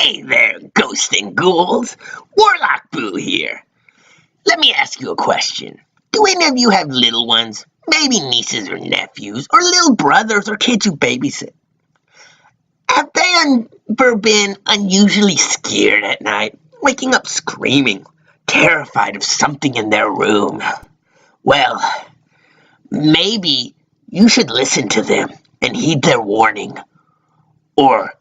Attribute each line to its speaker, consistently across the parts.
Speaker 1: Hey there, ghosts and ghouls. Warlock Boo here. Let me ask you a question. Do any of you have little ones, maybe nieces or nephews, or little brothers or kids who babysit? Have they ever been unusually scared at night, waking up screaming, terrified of something in their room? Well, maybe you should listen to them and heed their warning. Or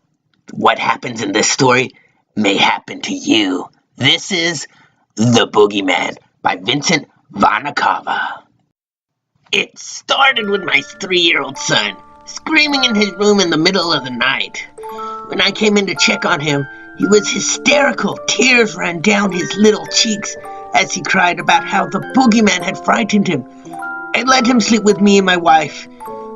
Speaker 1: what happens in this story may happen to you. This is The Boogie Man by Vincent VenaCava. It started with my 3-year-old son screaming in his room in the middle of the night. When I came in to check on him, he was hysterical. Tears ran down his little cheeks as he cried about how the boogeyman had frightened him. I let him sleep with me and my wife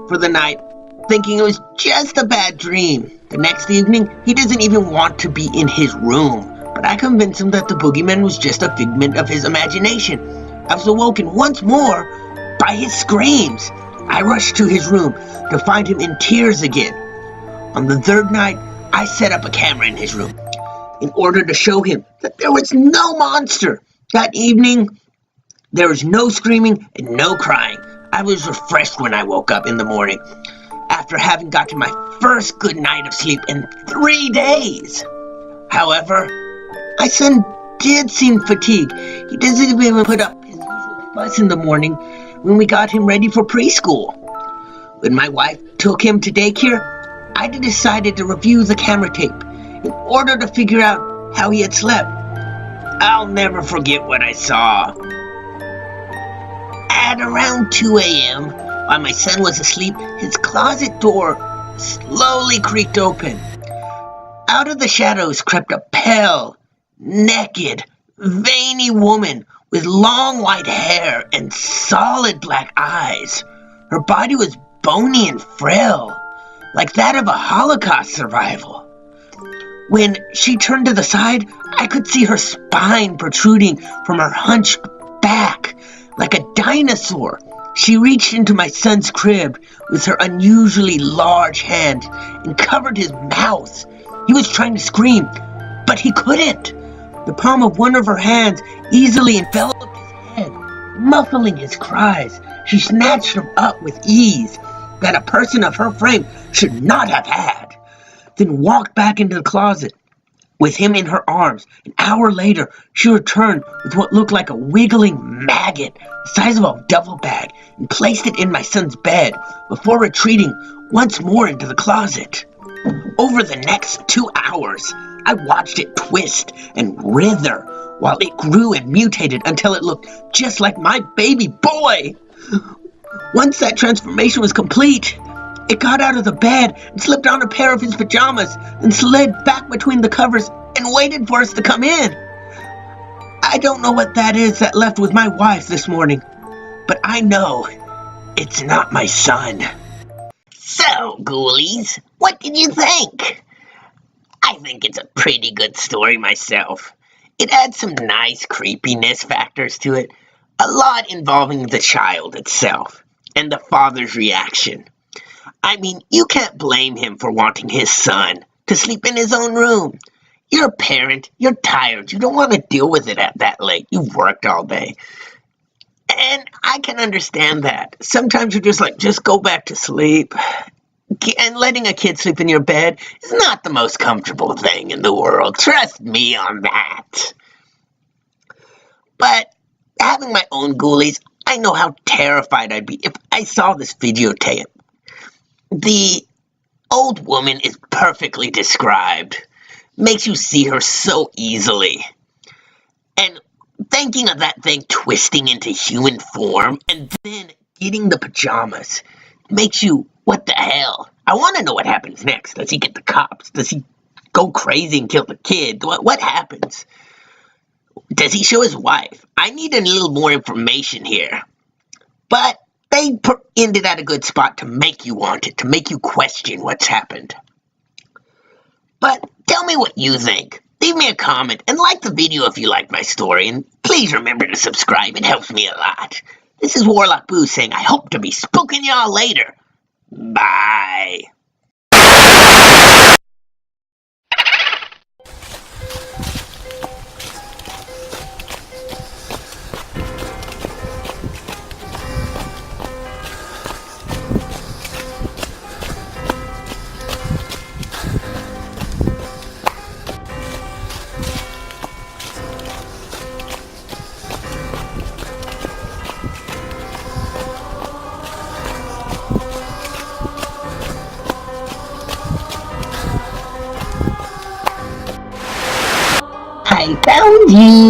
Speaker 1: for the night, thinking it was just a bad dream. The next evening, he doesn't even want to be in his room, but I convinced him that the boogeyman was just a figment of his imagination. I was awoken once more by his screams. I rushed to his room to find him in tears again. On the third night, I set up a camera in his room in order to show him that there was no monster. That evening, there was no screaming and no crying. I was refreshed when I woke up in the morning, after having gotten my first good night of sleep in 3 days. However, my son did seem fatigued. He doesn't even put up his usual fuss in the morning when we got him ready for preschool. When my wife took him to daycare, I decided to review the camera tape in order to figure out how he had slept. I'll never forget what I saw. At around 2 a.m., while my son was asleep, his closet door slowly creaked open. Out of the shadows crept a pale, naked, veiny woman with long white hair and solid black eyes. Her body was bony and frail, like that of a Holocaust survivor. When she turned to the side, I could see her spine protruding from her hunched back like a dinosaur. She reached into my son's crib with her unusually large hand and covered his mouth. He was trying to scream, but he couldn't. The palm of one of her hands easily enveloped his head, muffling his cries. She snatched him up with ease that a person of her frame should not have had, then walked back into the closet with him in her arms. An hour later, she returned with what looked like a wiggling maggot the size of a duffel bag and placed it in my son's bed before retreating once more into the closet. Over the next 2 hours, I watched it twist and writher while it grew and mutated until it looked just like my baby boy. Once that transformation was complete, it got out of the bed and slipped on a pair of his pajamas and slid back between the covers and waited for us to come in. I don't know what that is that left with my wife this morning, but I know it's not my son. So, ghoulies, what did you think? I think it's a pretty good story myself. It adds some nice creepiness factors to it, a lot involving the child itself and the father's reaction. I mean, you can't blame him for wanting his son to sleep in his own room. You're a parent, you're tired, you don't want to deal with it at that late. You've worked all day. And I can understand that. Sometimes you're just like, just go back to sleep. And letting a kid sleep in your bed is not the most comfortable thing in the world. Trust me on that. But having my own ghoulies, I know how terrified I'd be if I saw this videotape. The old woman is perfectly described. Makes you see her so easily. And thinking of that thing twisting into human form and then getting the pajamas makes you, what the hell? I want to know what happens next. Does he get the cops? Does he go crazy and kill the kid? What happens? Does he show his wife? I need a little more information here. But they ended at a good spot to make you want it, to make you question what's happened. But tell me what you think. Leave me a comment and like the video if you like my story. And please remember to subscribe. It helps me a lot. This is Warlock Boo saying I hope to be spooking y'all later. Bye. I found you.